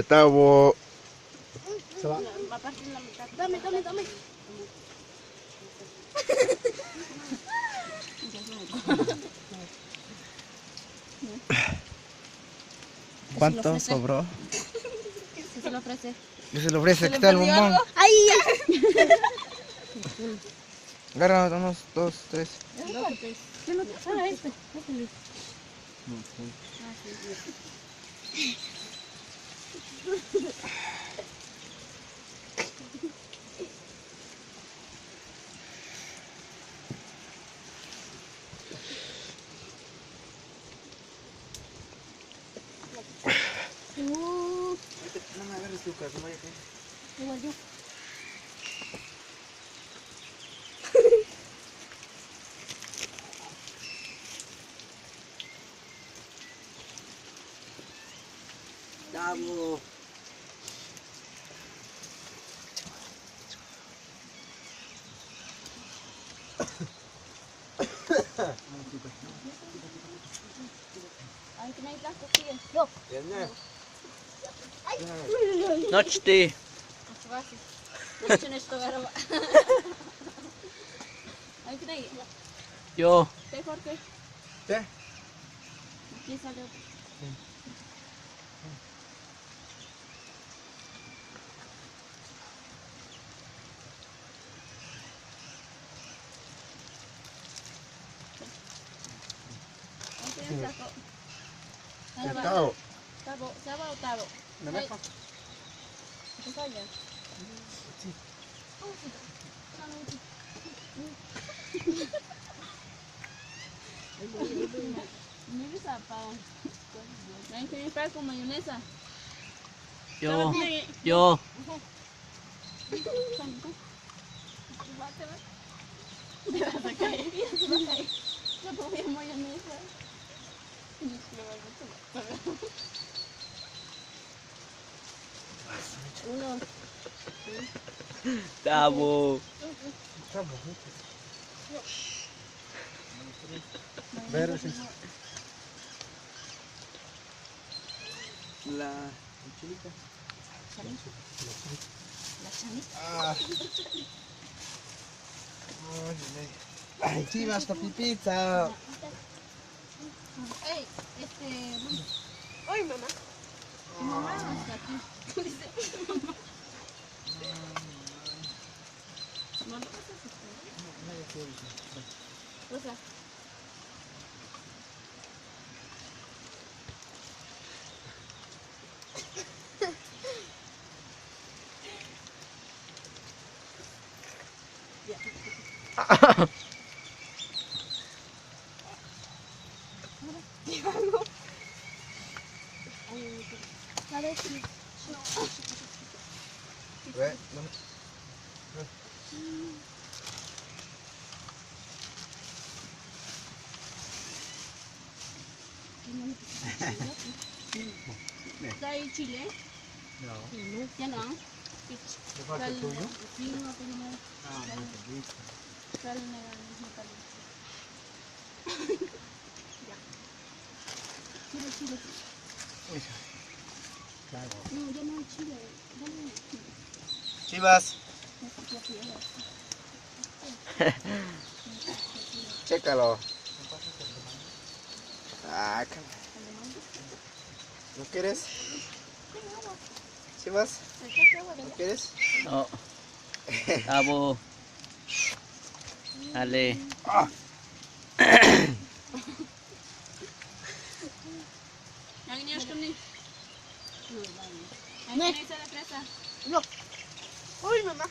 Tabo. Va a partir la mitad. Dame, dame, dame. ¿Cuánto sobró? ¿Qué se le ofrece? ¿Qué se le ofrece? ¿Qué tal, bombón? ¡Ay! Agarra unos 2, 3. ¿Qué no te ah, este? No me agarres tu caso, vaya que. Igual yo. Tabo. Ay, que no hay plástico, sigue. No. Noche. Así. No se esto garaba. Ay, que no hay. Yo. ¿Qué Jorge? ¿Qué? Aquí salió. Tabo. Tabo, ¿saba o tabo? ¿Me dejo? ¿Qué falla? Sí. Mayonesa pa. ¿Ven que para con mayonesa? Yo. Yo. Te vas a caer. No comí mayonesa. Uno. Tabo. Ver, sí. La chilita. La chanita. Ah. Ay, chivas, papi pizza. Ey, Ay, mamá. Mamá, hasta aquí. Dice. No, no pasa eso. O sea. Ve, ¿Hay chile? no. Ya no. ¿Te falta el tuyo? Sí, no tengo nada. Ah, no, listo. Sal mismo Ya. Chile. Claro. No, ya no hay chile. Ya no hay chile. Chivas. Chécalo. Ah, ¿no quieres? Chivas. ¿No quieres? No. Tabo. Dale. Ah. ¿Ya venías conmigo? No. ¿Ya esa de fresa? No. Uy, mamá.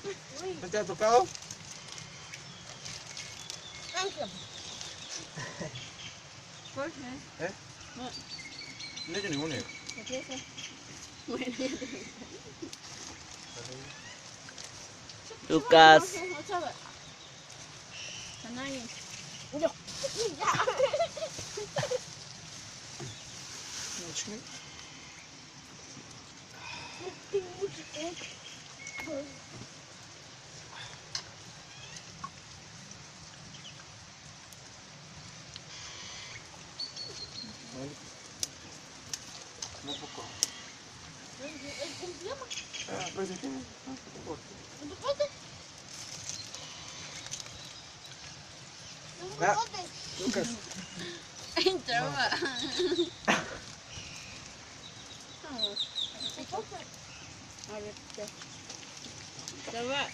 ¿No te ha tocado? ¿Por qué? ¿Eh? No he hecho ninguno. ¿De fresa? Bueno, ya te Lucas. Sanay. Un poco. Pues es que... ¿En tu pote? ¿En tu Ah. pote? Lucas. Entraba. A ver, ya. Ya va.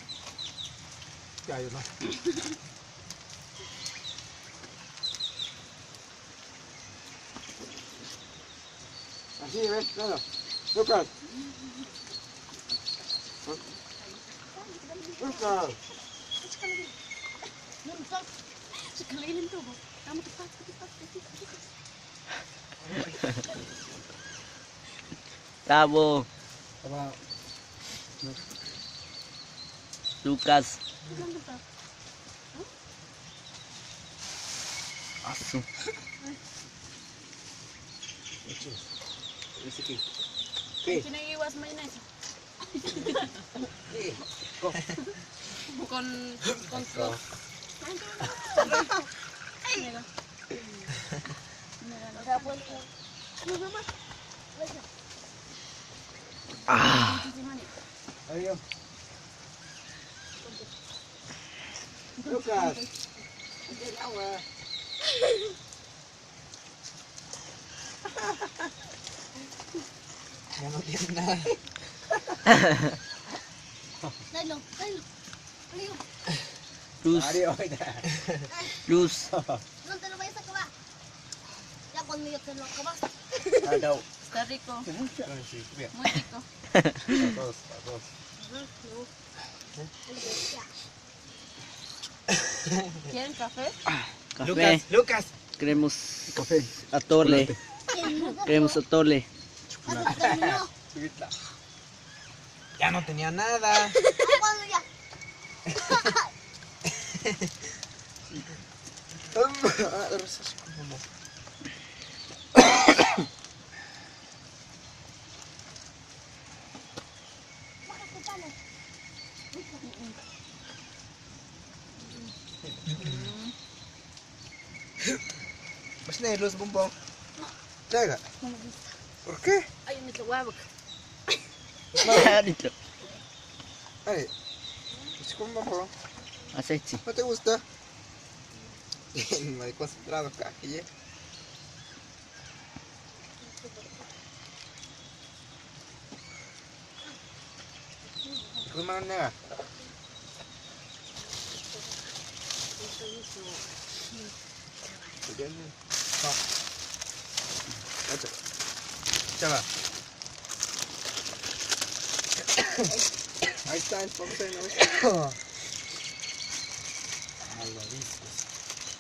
Ya, yo no. Así, ves, claro. Lucas. Lucas. No, no, sekalian tuh. Kamu cepat, cepat, cepat. Tabo, Apa? Lucas, Cepat. asu. Esse aqui. Quem? Pinaiwas mayonnaise. Ih. Bukan Kau. Ah, Ayo. Lucas. Dia tahu. Ya no tiene nada. Dalo, dalo. Dalo. Luz, Adiós. luz. No te lo vayas a acabar. Ya cuando yo te lo acabas. Ada. Está rico, Sí, bien. muy rico. Arroz, arroz. ¿Quieren café? Café, Lucas. queremos Café. atole, queremos atole. Terminó. Ya no tenía nada. ¿Cuándo ya? Mas na luz bumbong. Jaga. ¿Por qué? Ayun, ito wabak. Dito. Ay. Es como bumbong. Asechi. ¿No te gusta? Me he concentrado acá. ¿Y? ¿Cómo nega? Chava. Ahí está el pompe, ¿no? Malvadísimos.